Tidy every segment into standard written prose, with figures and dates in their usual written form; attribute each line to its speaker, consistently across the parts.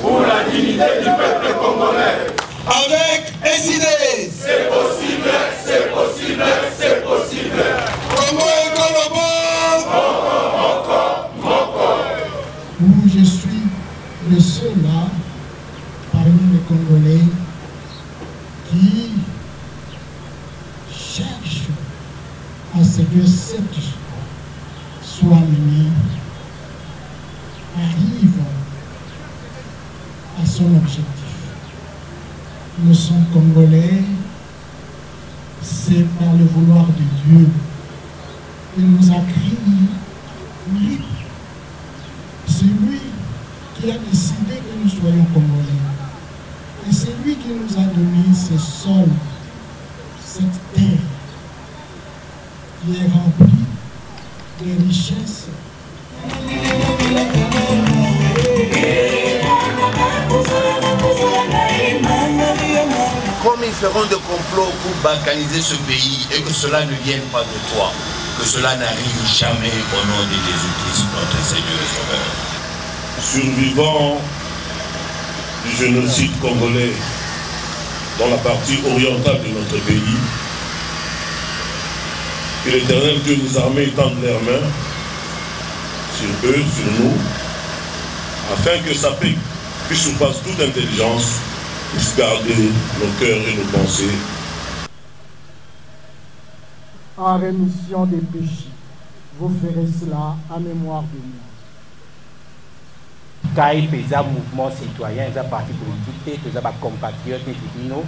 Speaker 1: Pour la dignité du peuple congolais.
Speaker 2: Avec SID.
Speaker 1: C'est possible, c'est possible, c'est possible.
Speaker 2: Congo et Colombo.
Speaker 3: Où je suis le seul là, parmi les Congolais, qui cherche à ce que cette histoire soit menée, arrive à son objectif. Nous sommes Congolais, c'est par le vouloir de Dieu. Il nous a créés libres. C'est lui qui a décidé que nous soyons Congolais. Et c'est lui qui nous a donné ce sol, cette terre, qui est remplie de richesses.
Speaker 2: Comme ils feront des complots pour balkaniser ce pays et que cela ne vienne pas de toi, que cela n'arrive jamais au nom de Jésus-Christ, notre Seigneur et Sauveur.
Speaker 4: Survivant du génocide congolais dans la partie orientale de notre pays, que l'Éternel Dieu des armées étende leurs mains sur eux, sur nous, afin que sa paix puisse surpasser toute intelligence, puisse garder nos cœurs et nos pensées.
Speaker 3: En rémission des péchés, vous ferez cela en mémoire de moi.
Speaker 5: Kai pesa mouvement citoyen, za parti politique, toza ba compatriotes bino,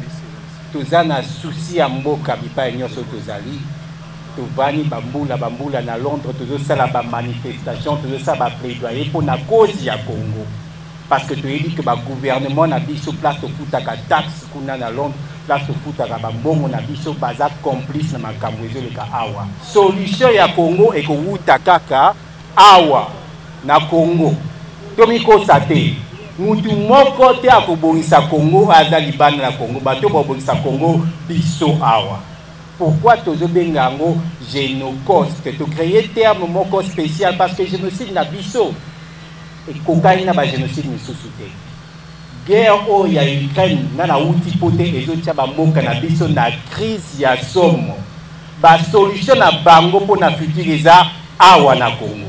Speaker 5: toza na souci ya mboka bipa nyonso tozali, tovani bambula na Londres, tozo sala ba manifestation, tozo sala ba plaidoyer pour na cause ya Congo. Parce que tu dis que le gouvernement n'a pas sur place au foutaka taxe qu'on a à Londres, place au foutaka bambon, on a dit sur bazar complice dans ma camouise le cas awa. Solution ya Congo et que wutakaka awa na Congo. Tomiko sate. Mutu moko te akobongisa Congo azali bana na Congo, bato bobongisa Congo biso awa. Pourquoi tozo bengango génocide? Tu créer terme moko spécial parce que génocide na biso. Et kokai na ba génocide misusu te. Guerre o ya Ukraine na uti pote ezotia ba mboka na biso na crise ya somo. Ba solution na bango pour na futur eza awa na Congo.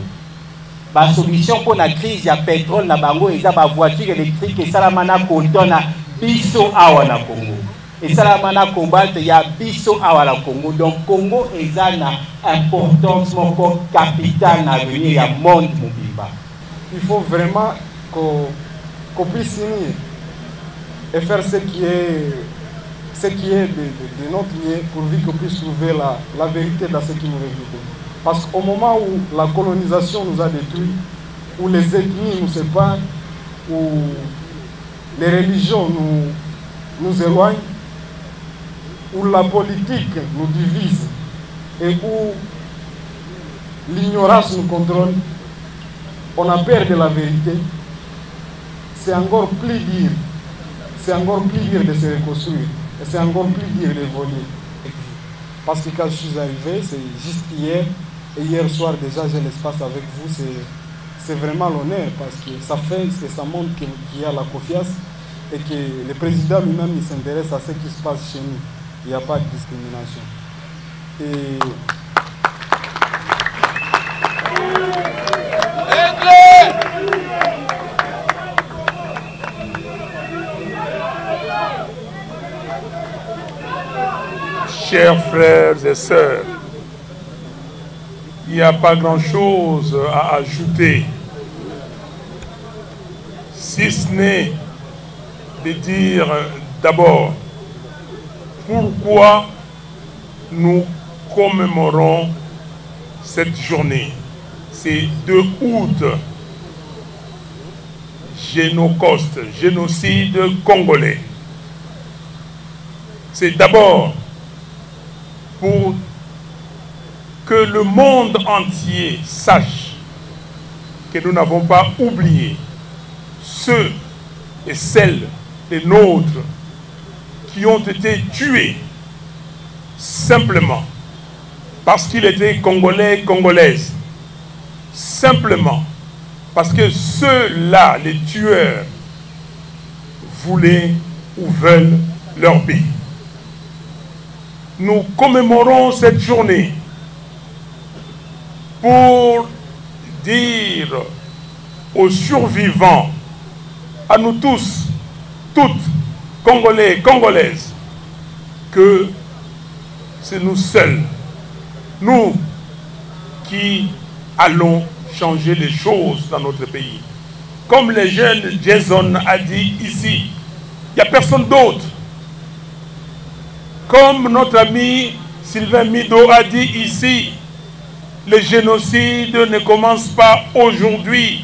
Speaker 5: Ba solution pour na crise ya pétrole na bango eza ba voiture électrique et salama na coton na biso awa na Congo. Et salama na cobalt ya biso awa na Congo. Donc Congo eza na importance moko capitale na avenir ya monde mobimba.
Speaker 6: Il faut vraiment qu'on puisse s'unir et faire ce qui est de notre mieux pourvu qu'on puisse trouver la vérité dans ce qui nous révèle. Parce qu'au moment où la colonisation nous a détruits, où les ethnies nous séparent, où les religions nous éloignent, où la politique nous divise et où l'ignorance nous contrôle, on a peur de la vérité, c'est encore plus dur. C'est encore plus dur de se reconstruire. Et c'est encore plus dur d'évoluer. Parce que quand je suis arrivé, c'est juste hier. Et hier soir déjà, j'ai l'espace avec vous. C'est vraiment l'honneur parce que ça montre qu'il y a la confiance et que le président lui-même s'intéresse à ce qui se passe chez nous. Il n'y a pas de discrimination.
Speaker 7: Chers frères et sœurs, il n'y a pas grand-chose à ajouter, si ce n'est de dire d'abord pourquoi nous commémorons cette journée. C'est 2 août. génocide, génocide congolais. C'est d'abord pour que le monde entier sache que nous n'avons pas oublié ceux et celles, les nôtres, qui ont été tués simplement parce qu'ils étaient Congolais, Congolaises. Simplement parce que ceux-là, les tueurs, voulaient ou veulent leur pays. Nous commémorons cette journée pour dire aux survivants, à nous tous, toutes, Congolais, Congolaises, que c'est nous seuls, nous qui allons changer les choses dans notre pays. Comme le jeune Jason a dit ici, il n'y a personne d'autre. Comme notre ami Sylvain Mido a dit ici, le génocide ne commence pas aujourd'hui.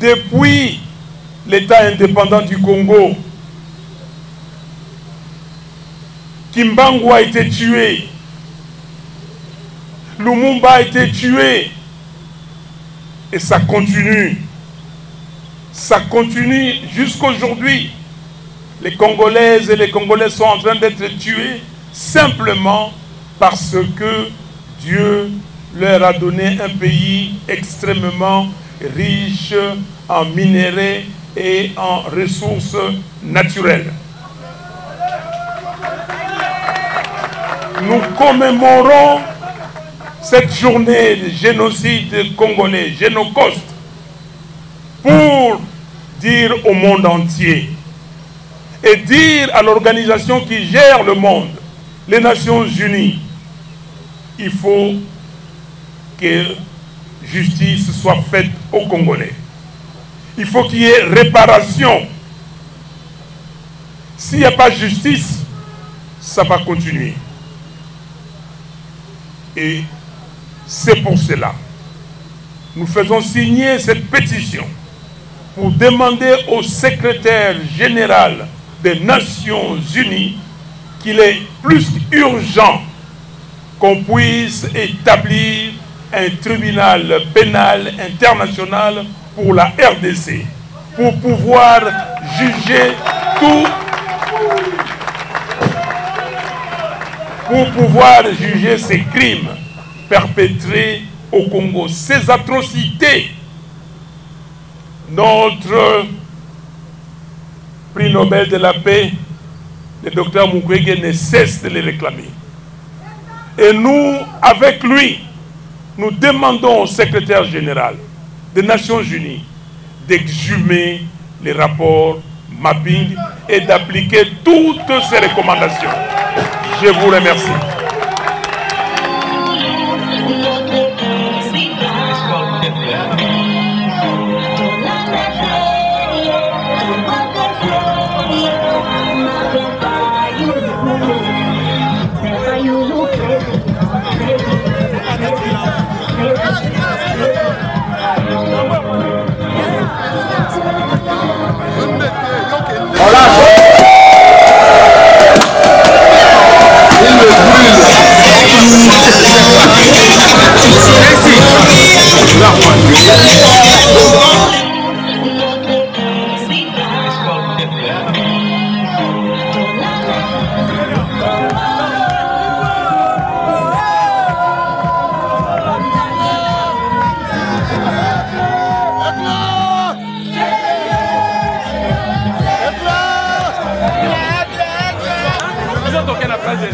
Speaker 7: Depuis l'État indépendant du Congo, Kimbangu a été tué, Lumumba a été tué, et ça continue. Ça continue jusqu'aujourd'hui. Les Congolaises et les Congolais sont en train d'être tués simplement parce que Dieu leur a donné un pays extrêmement riche en minéraux et en ressources naturelles. Nous commémorons cette journée de génocide congolais, Génocoste, pour dire au monde entier et dire à l'organisation qui gère le monde, les Nations Unies, il faut que justice soit faite aux Congolais. Il faut qu'il y ait réparation. S'il n'y a pas de justice, ça va continuer. Et c'est pour cela nous faisons signer cette pétition pour demander au secrétaire général des Nations Unies qu'il est plus urgent qu'on puisse établir un tribunal pénal international pour la RDC, pour pouvoir juger tout, pour pouvoir juger ces crimes perpétrés au Congo, ces atrocités. Notre prix Nobel de la paix, le docteur Mukwege, ne cesse de les réclamer. Et nous, avec lui, nous demandons au secrétaire général des Nations Unies d'exhumer les rapports mapping et d'appliquer toutes ces recommandations. Je vous remercie.
Speaker 1: Ils ont toqué la place des